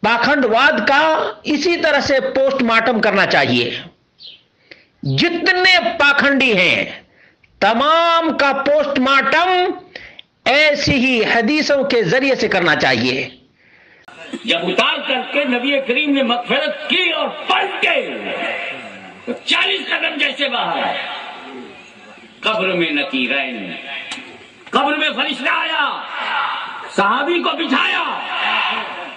پاکھنڈواد کا اسی طرح سے پوسٹ مارٹم کرنا چاہیے. جتنے پاکھنڈی ہیں تمام کا پوسٹ مارٹم ایسی ہی حدیثوں کے ذریعے سے کرنا چاہیے. جب اتار کر کے نبی کریم نے مغفرت کی اور پلٹ کے 40 قدم جیسے باہر قبر میں نکیرین، قبر میں فرشتہ آیا، صحابی کو بٹھایا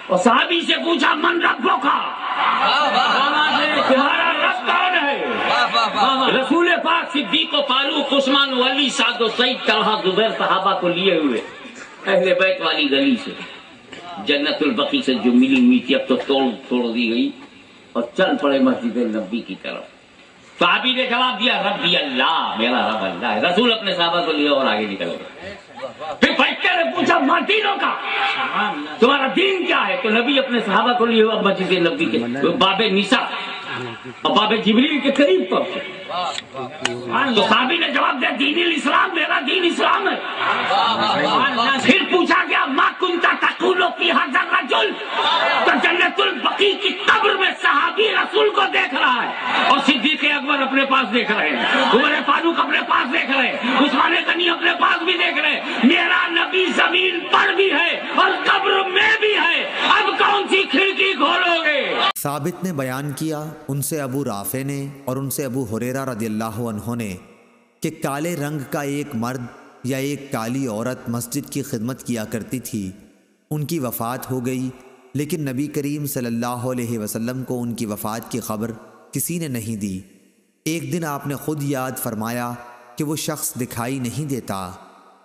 اور صحابی سے پوچھا من ربو کا، تمہارا رب کون ہے؟ رسول پاک صدیق و فاروق عثمان و علی سعد و سعید طلحہ زبیر صحابہ کو لیے ہوئے اہل بیت والی گلی سے، جنت البقیع سے جو ملی ہوئی تھی اب تو توڑ دی گئی، اور چل پڑے مسجد نبی کی طرف. صحابی نے جواب دیا ربی اللہ، میرا رب اللہ ہے. رسول اپنے صحابہ کو لیا اور آگے نکل گئے. پھر فرشتے نے پوچھا مارٹینوں کا تمہارا دین کیا ہے؟ تو نبی اپنے صحابہ کو لیے اب مسجد نبی کے باب نساء اور باب جبریل کے قریب پہنچے. تو صحابی نے جواب دیا دین الاسلام، میرا دین اسلام ہے. پھر پوچھا گیا ما کنتا تقول فی ھذا الرجل، تو جنت البقیع کی قبر میں صحابی رسول کو دیکھ رہا ہے اور صدیق اکبر اپنے پاس دیکھ رہے ہیں، عمر فاروق اپنے پاس دیکھ رہے ہیں، عثمان غنی اپنے پاس بھی دیکھ رہے ہیں. میرا نبی زمین پر بھی ہے اور قبر میں بھی ہے، اب کون سی کھڑکی کھولو گے؟ ثابت نے بیان کیا ان سے ابو رافع نے اور ان سے ابو ہریرہ رضی اللہ عنہ نے کہ کالے رنگ کا ایک مرد یا ایک کالی عورت مسجد کی خدمت کیا کرتی تھی، ان کی وفات ہو گئی، لیکن نبی کریم صلی اللہ علیہ وسلم کو ان کی وفات کی خبر کسی نے نہیں دی. ایک دن آپ نے خود یاد فرمایا کہ وہ شخص دکھائی نہیں دیتا.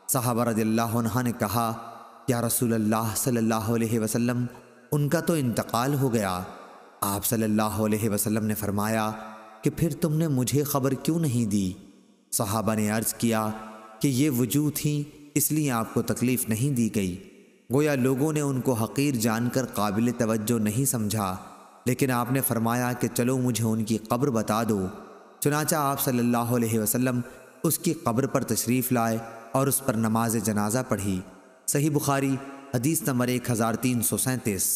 صحابہ رضی اللہ عنہ نے کہا یا رسول اللہ صلی اللہ علیہ وسلم ان کا تو انتقال ہو گیا. آپ صلی اللہ علیہ وسلم نے فرمایا کہ پھر تم نے مجھے خبر کیوں نہیں دی؟ صحابہ نے عرض کیا کہ یہ وجوہ تھی اس لیے آپ کو تکلیف نہیں دی گئی. گویا لوگوں نے ان کو حقیر جان کر قابل توجہ نہیں سمجھا، لیکن آپ نے فرمایا کہ چلو مجھے ان کی قبر بتا دو. چنانچہ آپ صلی اللہ علیہ وسلم اس کی قبر پر تشریف لائے اور اس پر نماز جنازہ پڑھی. صحیح بخاری حدیث نمبر 1337.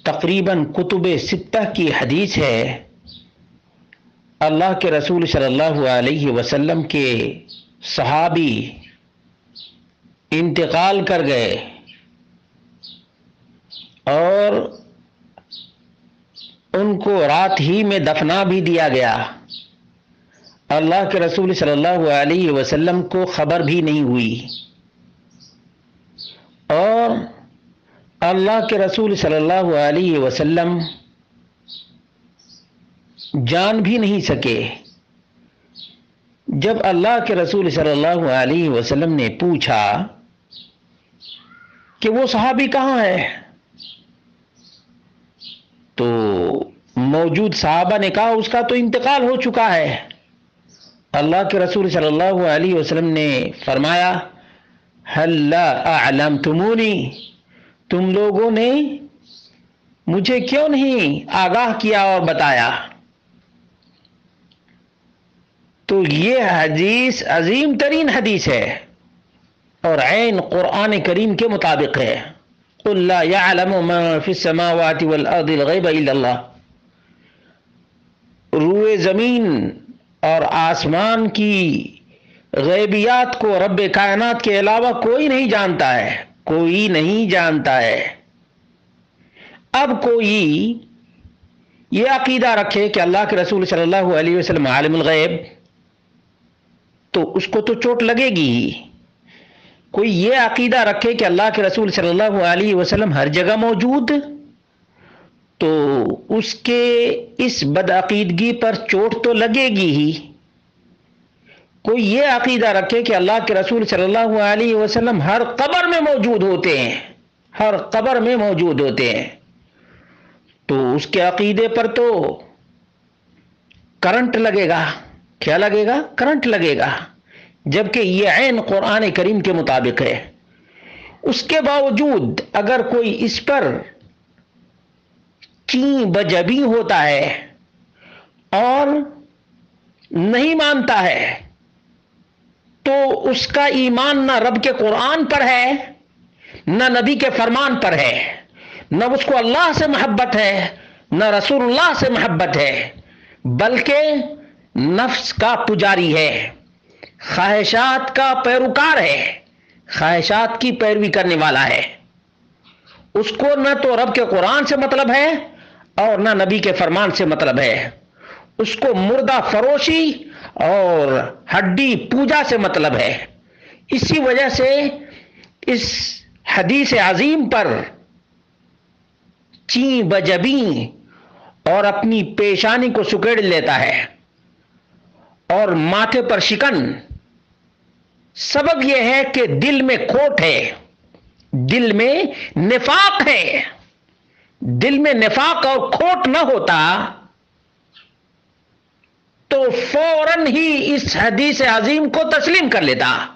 تقریباً کتب ستہ کی حدیث ہے، اللہ کے رسول صلی اللہ علیہ وسلم کے صحابی انتقال کر گئے اور ان کو رات ہی میں دفنا بھی دیا گیا. اللہ کے رسول صلی اللہ علیہ وسلم کو خبر بھی نہیں ہوئی اور اللہ کے رسول صلی اللہ علیہ وسلم جان بھی نہیں سکے. جب اللہ کے رسول صلی اللہ علیہ وسلم نے پوچھا کہ وہ صحابی کہاں ہے، تو موجود صحابہ نے کہا اس کا تو انتقال ہو چکا ہے. اللہ کے رسول صلی اللہ علیہ وسلم نے فرمایا هل لا اعلمتمونی، تم لوگوں نے مجھے کیوں نہیں آگاہ کیا اور بتایا؟ تو یہ حدیث عظیم ترین حدیث ہے اور عین قرآن کریم کے مطابق ہے. قل لا يعلم من في السماوات والارض الغیب الا اللہ، روئے زمین اور آسمان کی غیبیات کو رب کائنات کے علاوہ کوئی نہیں جانتا ہے، کوئی نہیں جانتا ہے. اب کوئی یہ عقیدہ رکھے کہ اللہ کے رسول صلی اللہ علیہ وسلم عالم الغیب، تو اس کو تو چوٹ لگے گی ہی. کوئی یہ عقیدہ رکھے کہ اللہ کے رسول صلی اللہ علیہ وسلم ہر جگہ موجود، تو اس کے اس بدعقیدگی پر چوٹ تو لگے گی ہی. کوئی یہ عقیدہ رکھے کہ اللہ کے رسول صلی اللہ علیہ وسلم ہر قبر میں موجود ہوتے ہیں، ہر قبر میں موجود ہوتے ہیں، تو اس کے عقیدے پر تو کرنٹ لگے گا. کیا لگے گا؟ کرنٹ لگے گا، جبکہ یہ عین قرآن کریم کے مطابق ہے. اس کے باوجود اگر کوئی اس پر چیں بجبی ہوتا ہے اور نہیں مانتا ہے، تو اس کا ایمان نہ رب کے قرآن پر ہے نہ نبی کے فرمان پر ہے. نہ اس کو اللہ سے محبت ہے نہ رسول اللہ سے محبت ہے، بلکہ نفس کا پجاری ہے، خواہشات کا پیروکار ہے، خواہشات کی پیروی کرنے والا ہے۔ اس کو نہ تو رب کے قرآن سے مطلب ہے اور نہ نبی کے فرمان سے مطلب ہے، اس کو مردہ فروشی اور ہڈی پوجا سے مطلب ہے۔ اسی وجہ سے اس حدیث عظیم پر چیں بجبیں اور اپنی پیشانی کو سکیڑ لیتا ہے اور ماتھے پر شکن۔ سبب یہ ہے کہ دل میں کھوٹ ہے، دل میں نفاق ہے۔ دل میں نفاق اور کھوٹ نہ ہوتا تو فوراً ہی اس حدیث عظیم کو تسلیم کر لیتا،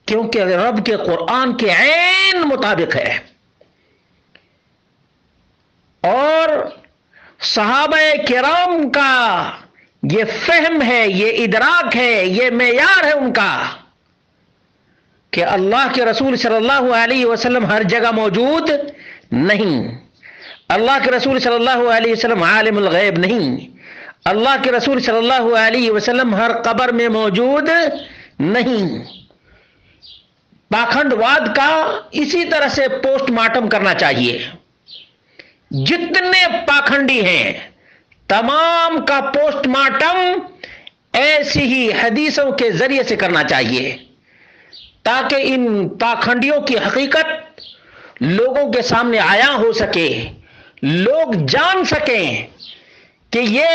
کیونکہ رب کے قرآن کے عین مطابق ہے۔ اور صحابہ کرام کا یہ فہم ہے، یہ ادراک ہے، یہ معیار ہے ان کا کہ اللہ کے رسول صلی اللہ علیہ وسلم ہر جگہ موجود نہیں، اللہ کے رسول صلی اللہ علیہ وسلم عالم الغیب نہیں، اللہ کے رسول صلی اللہ علیہ وسلم ہر قبر میں موجود نہیں۔ پاکھنڈ واد کا اسی طرح سے پوسٹ مارٹم کرنا چاہیے۔ جتنے پاکھنڈی ہیں تمام کا پوسٹ مارٹم ایسی ہی حدیثوں کے ذریعے سے کرنا چاہیے، تاکہ ان پاکھنڈیوں کی حقیقت لوگوں کے سامنے عیاں ہو سکے، لوگ جان سکیں کہ یہ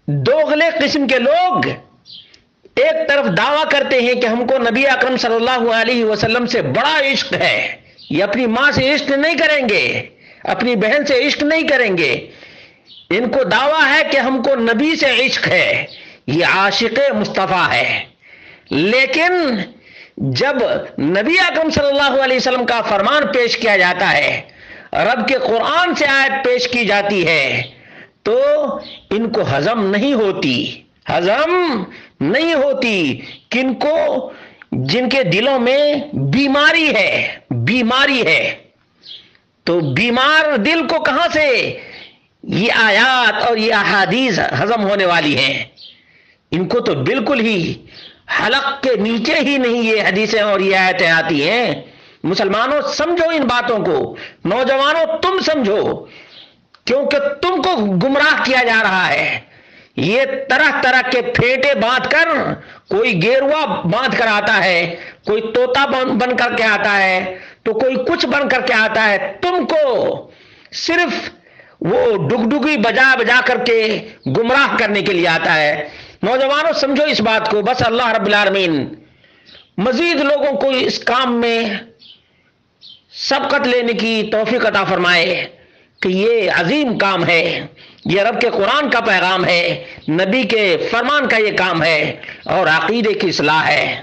دوغلے قسم کے لوگ ایک طرف دعویٰ کرتے ہیں کہ ہم کو نبی اکرم صلی اللہ علیہ وسلم سے بڑا عشق ہے، یہ اپنی ماں سے عشق نہیں کریں گے، اپنی بہن سے عشق نہیں کریں گے، ان کو دعویٰ ہے کہ ہم کو نبی سے عشق ہے، یہ عاشق مصطفیٰ ہے۔ لیکن جب نبی اکرم صلی اللہ علیہ وسلم کا فرمان پیش کیا جاتا ہے، رب کے قرآن سے آیت پیش کی جاتی ہے، تو ان کو ہضم نہیں ہوتی، ہضم نہیں ہوتی۔ کن کو؟ جن کے دلوں میں بیماری ہے، بیماری ہے۔ تو بیمار دل کو کہاں سے یہ آیات اور یہ احادیث ہضم ہونے والی ہیں؟ ان کو تو بالکل ہی حلق کے نیچے ہی نہیں یہ حدیثیں اور یہ آیتیں آتی ہیں۔ مسلمانوں سمجھو ان باتوں کو، نوجوانوں تم سمجھو، کیونکہ تم کو گمراہ کیا جا رہا ہے۔ یہ طرح طرح کے پھیٹے باندھ کر، کوئی گیروا باندھ کر آتا ہے، کوئی طوطا بن کر کے آتا ہے، تو کوئی کچھ بن کر کے آتا ہے، تم کو صرف وہ ڈگڈگی بجا بجا کر کے گمراہ کرنے کے لیے آتا ہے۔ نوجوانوں سمجھو اس بات کو، بس اللہ رب العالمین مزید لوگوں کو اس کام میں سبقت لینے کی توفیق عطا فرمائے کہ یہ عظیم کام ہے، یہ رب کے قرآن کا پیغام ہے، نبی کے فرمان کا یہ کام ہے اور عقیدے کی اصلاح ہے۔